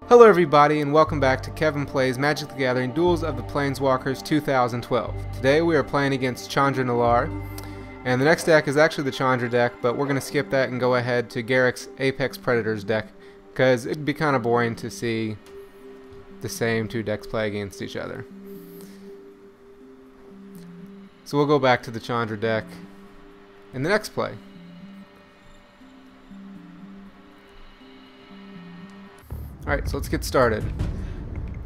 Hello everybody and welcome back to Kevin Plays Magic the Gathering Duels of the Planeswalkers 2012. Today we are playing against Chandra Nalaar, and the next deck is actually the Chandra deck, but we're going to skip that and go ahead to Garrick's Apex Predators deck, because it'd be kind of boring to see the same two decks play against each other. So we'll go back to the Chandra deck in the next play. Alright, so let's get started.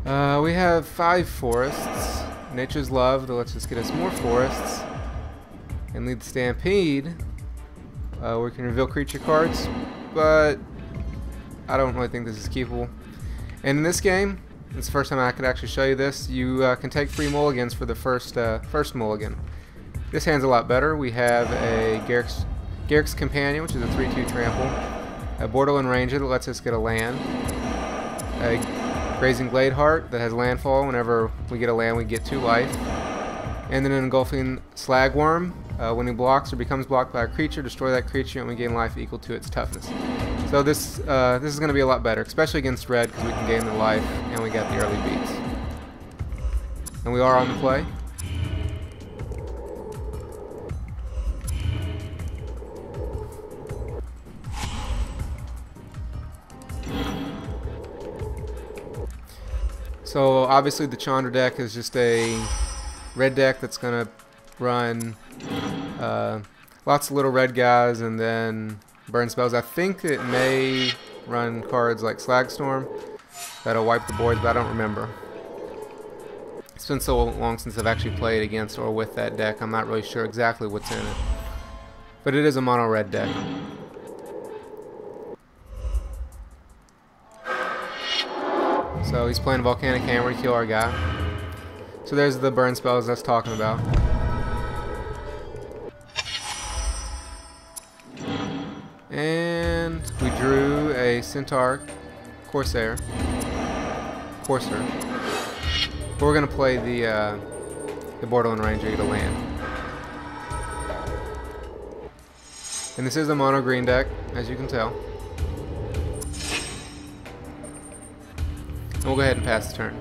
We have 5 forests. Nature's Love, that lets us get us more forests. And lead the Stampede. We can reveal creature cards, but I don't really think this is keepable. And in this game, it's the first time I could actually show you this, you can take 3 mulligans for the first mulligan. This hand's a lot better. We have a Garrick's Companion, which is a 3/2 trample. A Borderland Ranger that lets us get a land. A Grazing Gladeheart that has landfall. Whenever we get a land, we get 2 life. And then an Engulfing Slagworm. When he blocks or becomes blocked by a creature, destroy that creature and we gain life equal to its toughness. So this is going to be a lot better, especially against red, because we can gain the life and we got the early beats. And we are on the play. So obviously the Chandra deck is just a red deck that's going to run lots of little red guys and then burn spells. I think it may run cards like Slagstorm that'll wipe the boards, but I don't remember. It's been so long since I've actually played against or with that deck, I'm not really sure exactly what's in it. But it is a mono red deck. So he's playing Volcanic Hammer to kill our guy. So there's the burn spells I was talking about. And we drew a Centaur Courser. But we're gonna play the Borderland Ranger to get a land. And this is a mono green deck, as you can tell. And we'll go ahead and pass the turn.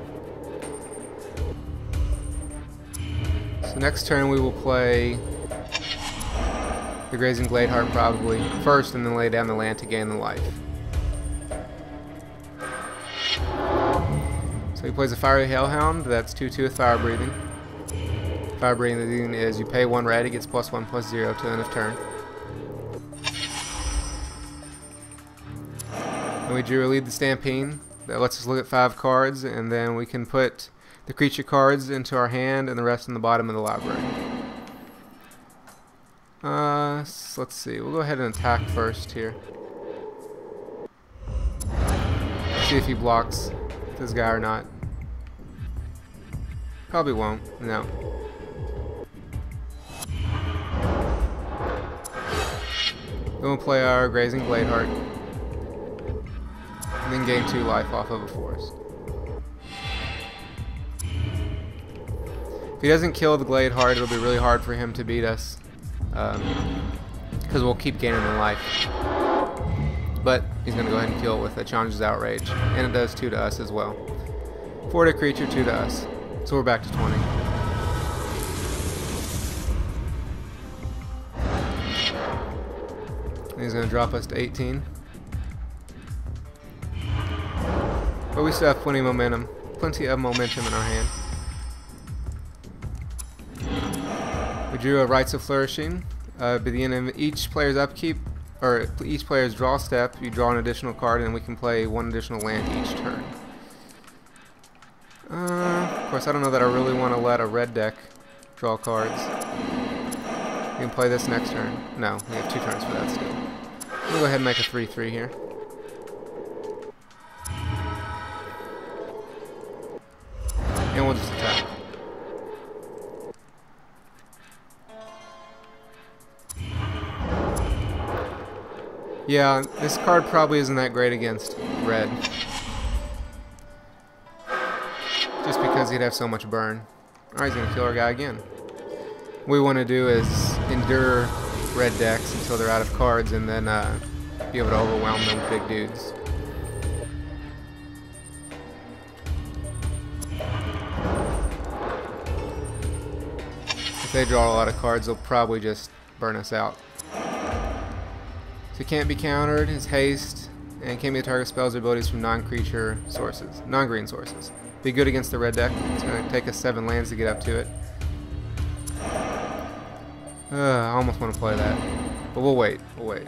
So next turn we will play the Grazing Gladeheart probably first, and then lay down the land to gain the life. So he plays a Fiery Hellhound. That's 2/2 with Fire Breathing. Fire Breathing is you pay 1 red, it gets +1/+0 to the end of turn. And we drew a Lead the Stampede. That lets us look at 5 cards, and then we can put the creature cards into our hand and the rest in the bottom of the library. So let's see. We'll go ahead and attack first here. See if he blocks this guy or not. Probably won't. No. Then we'll play our Grazing Gladeheart. And then gain 2 life off of a forest. If he doesn't kill the Gladeheart, it'll be really hard for him to beat us, because we'll keep gaining the life. But he's going to go ahead and kill it with a Chandra's Outrage, and it does 2 to us as well. 4 to creature, 2 to us. So we're back to 20. And he's going to drop us to 18. But we still have plenty of momentum in our hand. We drew a Rites of Flourishing. At the end of each player's upkeep, or each player's draw step, you draw an additional card, and we can play 1 additional land each turn. Of course, I don't know that I really want to let a red deck draw cards. We can play this next turn. No, we have 2 turns for that still. We'll go ahead and make a 3/3 here. And we'll just attack. Yeah, this card probably isn't that great against red. Just because he'd have so much burn. Alright, he's going to kill our guy again. What we want to do is endure red decks until they're out of cards, and then be able to overwhelm them with big dudes. they draw a lot of cards, they'll probably just burn us out. So he can't be countered, his haste, and can't be a target spells or abilities from non-creature sources, non-green sources. Be good against the red deck. It's going to take us 7 lands to get up to it. I almost want to play that, but we'll wait. We'll wait.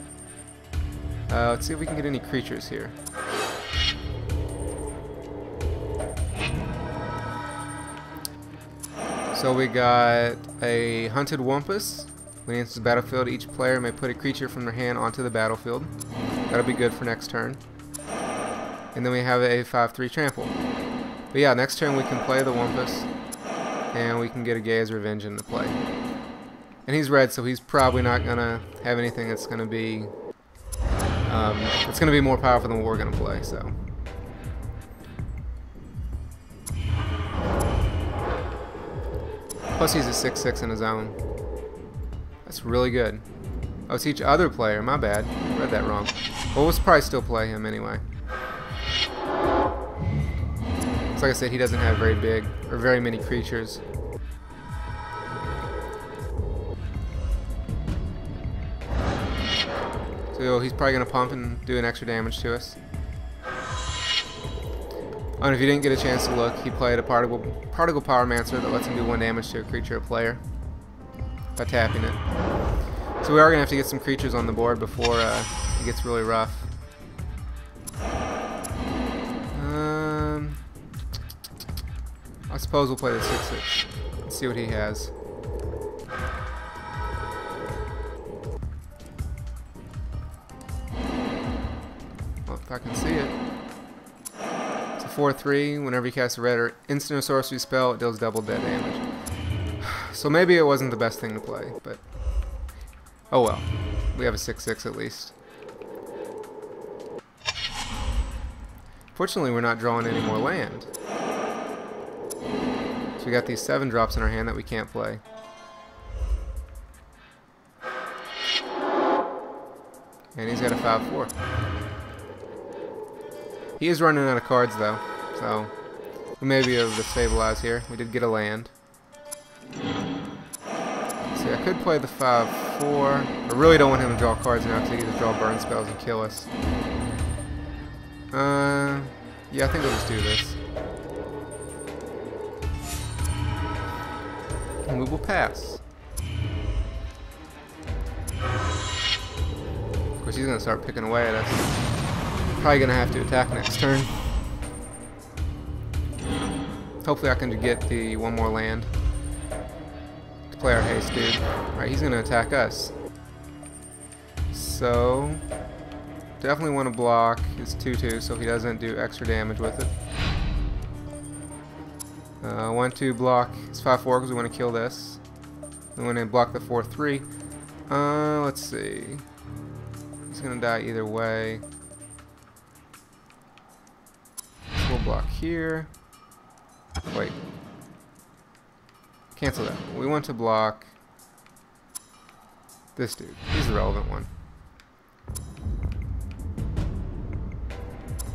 Let's see if we can get any creatures here. So we got a Hunted Wumpus. When it enters the battlefield, each player may put a creature from their hand onto the battlefield. That'll be good for next turn. And then we have a 5/3 Trample. But yeah, next turn we can play the Wumpus, and we can get a Gaia's Revenge into play. And he's red, so he's probably not gonna have anything that's gonna be it's gonna be more powerful than what we're gonna play. So. Plus he's a 6/6 in his own. That's really good. Oh, it's each other player. My bad. I read that wrong. Well, we'll probably still play him anyway. So like I said, he doesn't have very big or very many creatures. So he's probably going to pump and do an extra damage to us. Oh, and if you didn't get a chance to look, he played a Particle Pyromancer that lets him do 1 damage to a creature or player by tapping it. So we are going to have to get some creatures on the board before it gets really rough. I suppose we'll play the 6/6. Let's see what he has. Well, if I can see it. It's a 4/3. Whenever you cast a red or instant or sorcery spell, it deals double dead damage. So maybe it wasn't the best thing to play, but oh well. We have a 6/6 at least. Fortunately, we're not drawing any more land. So we got these 7 drops in our hand that we can't play. And he's got a 5/4. He is running out of cards though, so we may be able to stabilize here. We did get a land. See, I could play the 5/4. I really don't want him to draw cards now because he can just draw burn spells and kill us. Yeah, I think we'll just do this. And we will pass. Of course, he's going to start picking away at us. Probably going to have to attack next turn. Hopefully I can get the 1 more land to play our haste dude. Alright, he's going to attack us. So, definitely want to block his 2/2 so he doesn't do extra damage with it. I want to block his 5/4 because we want to kill this. We want to block the 4/3. Let's see. He's going to die either way. So we'll block here. Wait. Cancel that. We want to block this dude. He's the relevant one.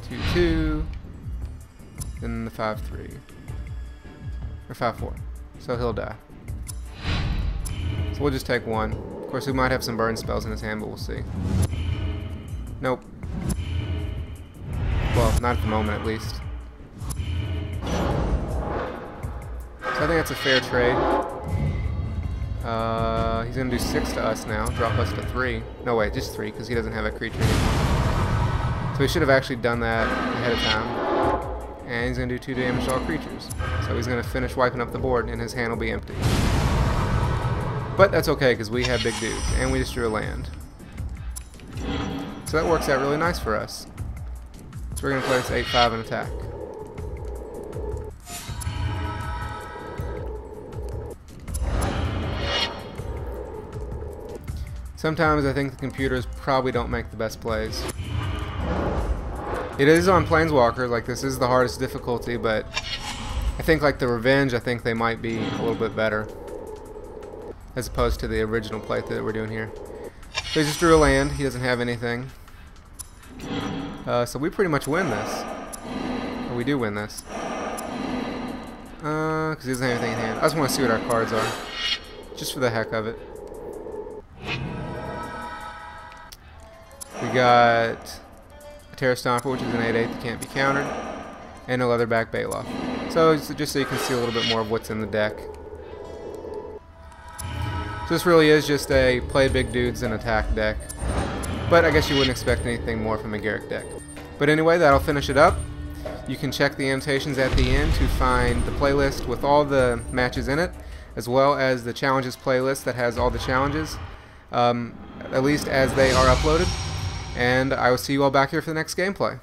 2/2. Then the 5/3. Or 5/4. So he'll die. So we'll just take 1. Of course, we might have some burn spells in his hand, but we'll see. Nope. Well, not at the moment, at least. So I think that's a fair trade. He's going to do 6 to us now. Drop us to 3. No, wait, just 3, because he doesn't have a creature anymore. So he should have actually done that ahead of time. And he's going to do 2 damage to all creatures. So he's going to finish wiping up the board, and his hand will be empty. But that's okay, because we have big dudes, and we just drew a land. So that works out really nice for us. So we're going to play this 8/5 and attack. Sometimes I think the computers probably don't make the best plays. It is on Planeswalkers, like this is the hardest difficulty, but I think like the Revenge, I think they might be a little bit better as opposed to the original playthrough that we're doing here. So he just drew a land, he doesn't have anything. So we pretty much win this. Or we do win this. Because he doesn't have anything in hand. I just want to see what our cards are. just for the heck of it. We got a Terra Stomper, which is an 8/8 that can't be countered, and a Leatherback Baloth. So just so you can see a little bit more of what's in the deck. So this really is just a play big dudes and attack deck. But I guess you wouldn't expect anything more from a Garruk deck. But anyway, that'll finish it up. You can check the annotations at the end to find the playlist with all the matches in it, as well as the challenges playlist that has all the challenges, at least as they are uploaded. And I will see you all back here for the next gameplay.